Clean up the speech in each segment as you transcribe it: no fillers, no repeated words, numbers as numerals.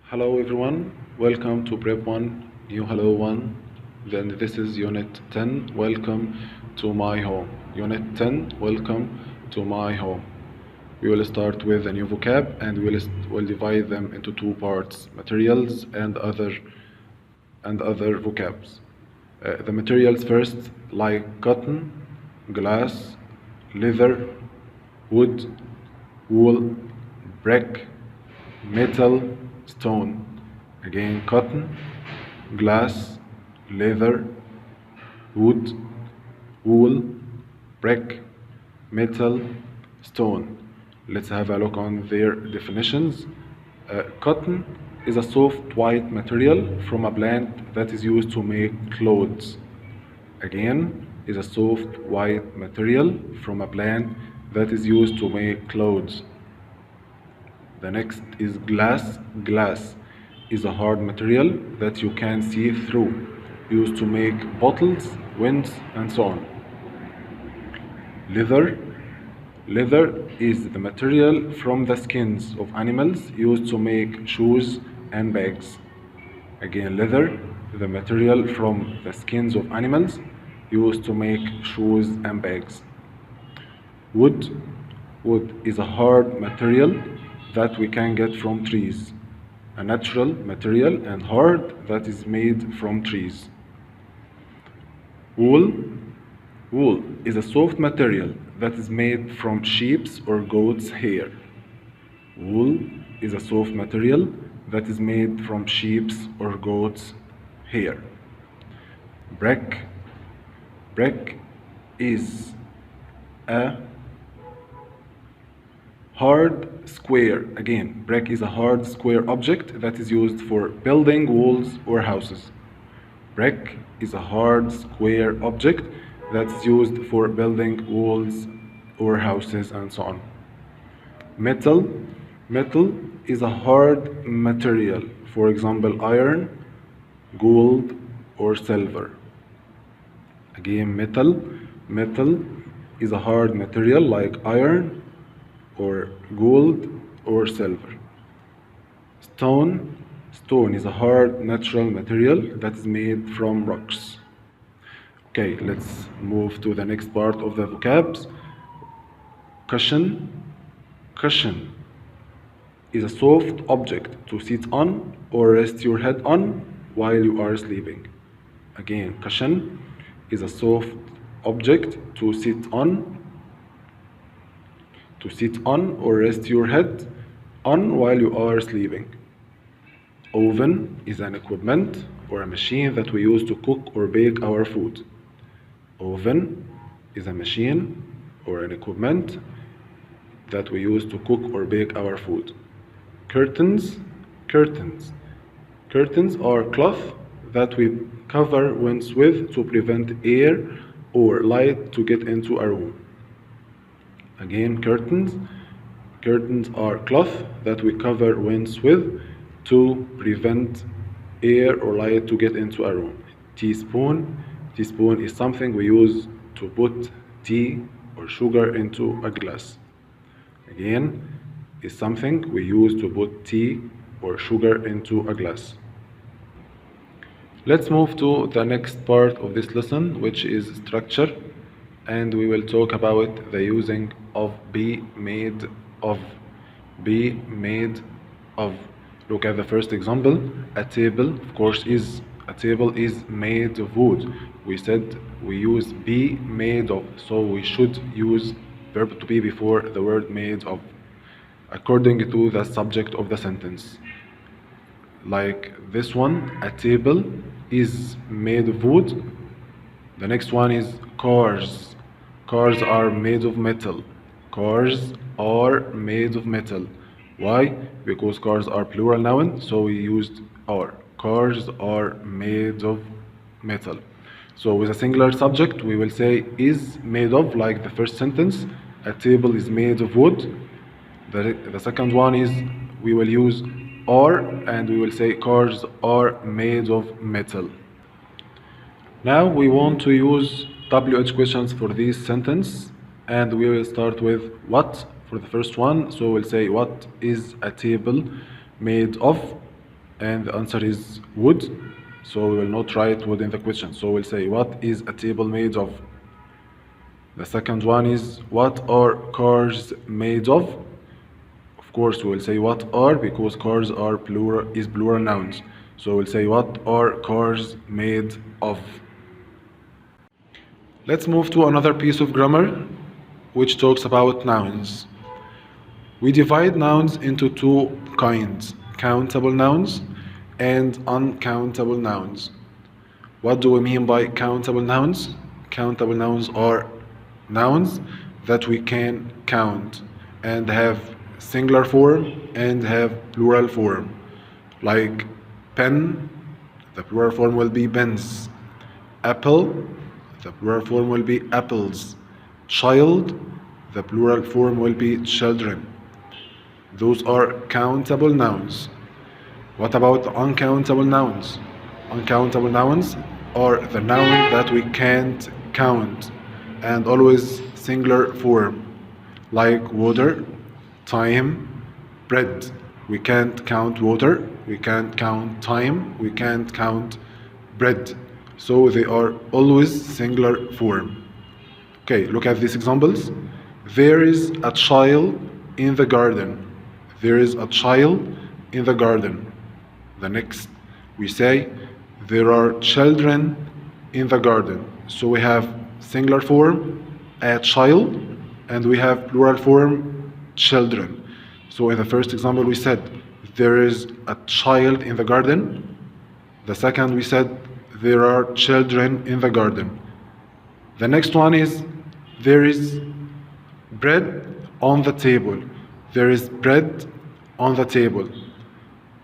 Hello everyone, welcome to Prep 1, New Hello 1. Then this is Unit 10, welcome to my home. Unit 10, welcome to my home. We will start with a new vocab and we'll divide them into two parts, materials and other vocabs. The materials first, like cotton, glass, leather, wood, wool, brick, metal, stone. Again, cotton, glass, leather, wood, wool, brick, metal, stone. Let's have a look on their definitions. Cotton is a soft white material from a plant that is used to make clothes. Again, is a soft white material from a plant that is used to make clothes. The next is glass. Glass is a hard material that you can see through, used to make bottles, winds, and so on. Leather. Leather is the material from the skins of animals used to make shoes and bags. Again, leather, the material from the skins of animals used to make shoes and bags. Wood. Wood is a hard material that we can get from trees. A natural material and hard that is made from trees. Wool. Wool is a soft material that is made from sheep's or goat's hair. Wool is a soft material that is made from sheep's or goat's hair. Brick. Brick is a hard square. Again, brick is a hard square object that is used for building walls or houses. Brick is a hard square object that's used for building walls or houses and so on. Metal. Metal is a hard material, for example, iron, gold, or silver. Again, metal. Metal is a hard material like iron or gold or silver. Stone. Stone is a hard natural material that is made from rocks. Okay, let's move to the next part of the vocabs. Cushion. Cushion is a soft object to sit on or rest your head on while you are sleeping. Again, cushion is a soft object to sit on or rest your head on while you are sleeping. Oven is an equipment or a machine that we use to cook or bake our food. Oven is a machine or an equipment that we use to cook or bake our food. Curtains. Curtains. Curtains are cloth that we cover windows with to prevent air or light to get into a room. Again, curtains. Curtains are cloth that we cover windows with to prevent air or light to get into a room. Teaspoon. Teaspoon is something we use to put tea or sugar into a glass. Again, is something we use to put tea or sugar into a glass. Let's move to the next part of this lesson, which is structure, and we will talk about the using of be made of. Be made of. Look at the first example. A table, of course, a table is made of wood. We said we use be made of, so we should use verb to be before the word made of, according to the subject of the sentence. Like this one, a table is made of wood. The next one is cars. Cars are made of metal. Cars are made of metal. Why? Because cars are plural noun, so we used are. Cars are made of metal. So with a singular subject, we will say is made of, like the first sentence. A table is made of wood. The second one is we will use are, and we will say cars are made of metal. Now we want to use WH questions for this sentence, and we will start with what for the first one. So we'll say what is a table made of? and the answer is wood. So we will not write wood in the question. So we'll say, what is a table made of? The second one is, what are cars made of? Of course, we will say what are, because cars are plural nouns. So we'll say, what are cars made of? Let's move to another piece of grammar which talks about nouns. We divide nouns into two kinds, countable nouns and uncountable nouns. What do we mean by countable nouns? Countable nouns are nouns that we can count and have singular form and have plural form. Like pen, the plural form will be pens. Apple, the plural form will be apples. Child, the plural form will be children. Those are countable nouns. What about uncountable nouns? Uncountable nouns are the noun that we can't count and always singular form, like water, time, bread. We can't count water, we can't count time, we can't count bread. So they are always singular form. Okay, look at these examples. There is a child in the garden. There is a child in the garden. The next, we say, there are children in the garden. So we have singular form, a child, and we have plural form, children. So in the first example, we said, there is a child in the garden. The second, we said, there are children in the garden. The next one is, there is bread on the table. There is bread on the table.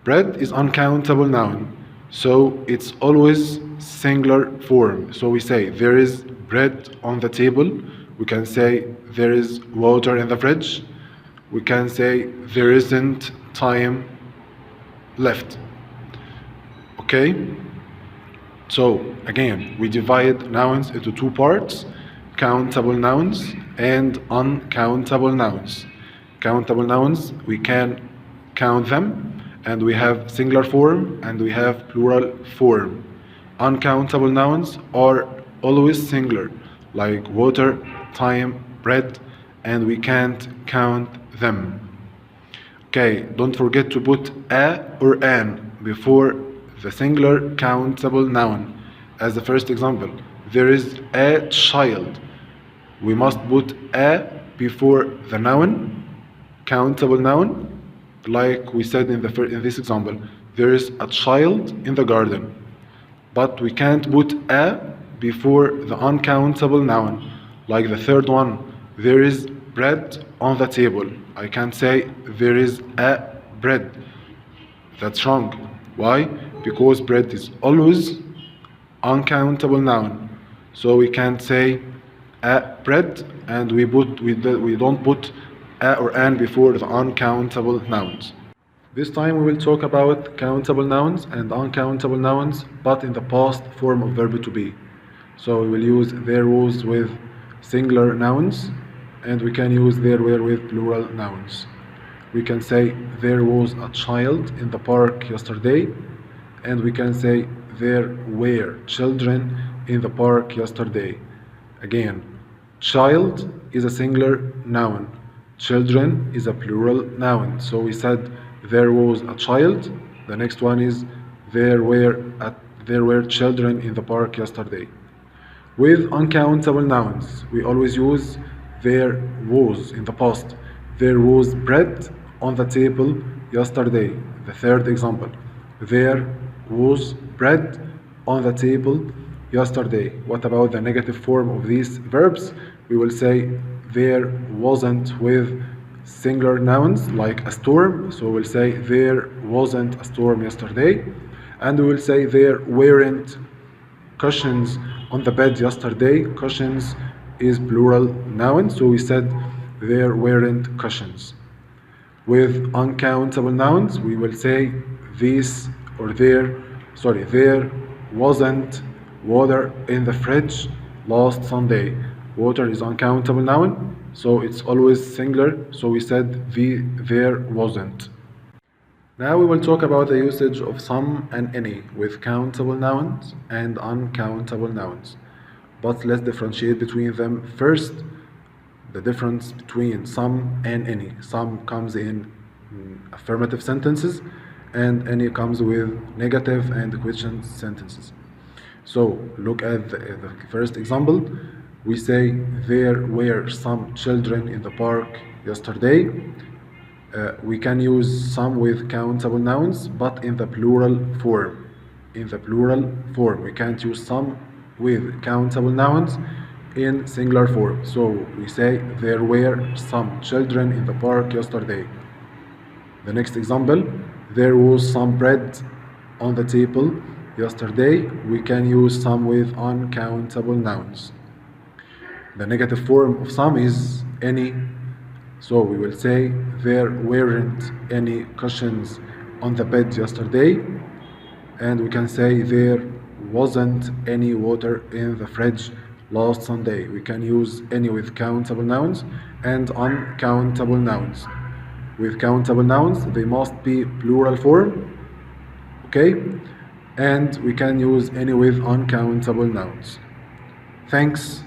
Bread is uncountable noun, so it's always singular form. So we say there is bread on the table. We can say there is water in the fridge. We can say there isn't time left. Okay? So again, we divide nouns into two parts, countable nouns and uncountable nouns. Countable nouns, we can count them, and we have singular form and we have plural form. Uncountable nouns are always singular, like water, time, bread, and we can't count them. Okay, don't forget to put a or an before the singular countable noun. As the first example, there is a child. We must put a before the noun, countable noun, like we said in this example. There is a child in the garden. But we can't put a before the uncountable noun, like the third one. There is bread on the table. I can't say there is a bread. That's wrong. Why? Because bread is always uncountable noun. So we can't say a bread, and we don't put a or an before the uncountable nouns. This time we will talk about countable nouns and uncountable nouns, but in the past form of verb to be. So we will use there was with singular nouns, and we can use there were with plural nouns. We can say there was a child in the park yesterday, and we can say there were children in the park yesterday. Again, child is a singular noun. Children is a plural noun. So we said there was a child. The next one is there were children in the park yesterday. With uncountable nouns, we always use there was in the past. There was bread on the table yesterday. The third example. There was bread on the table yesterday. What about the negative form of these verbs? We will say there wasn't with singular nouns like a storm. So we'll say there wasn't a storm yesterday. And we will say there weren't cushions on the bed yesterday. Cushions is plural noun. So we said there weren't cushions. With uncountable nouns, we will say this or there wasn't water in the fridge last Sunday. Water is uncountable noun, so it's always singular. So we said there wasn't. Now we will talk about the usage of some and any with countable nouns and uncountable nouns. But let's differentiate between them. First, the difference between some and any. Some comes in affirmative sentences, and any comes with negative and question sentences. So look at the first example. We say there were some children in the park yesterday. We can use some with countable nouns, but in the plural form. In the plural form, we can't use some with countable nouns in singular form. So we say there were some children in the park yesterday. The next example, there was some bread on the table yesterday. We can use some with uncountable nouns. The negative form of some is any. So we will say there weren't any cushions on the bed yesterday. And we can say there wasn't any water in the fridge last Sunday. We can use any with countable nouns and uncountable nouns. With countable nouns, they must be plural form, okay? And we can use any with uncountable nouns. Thanks.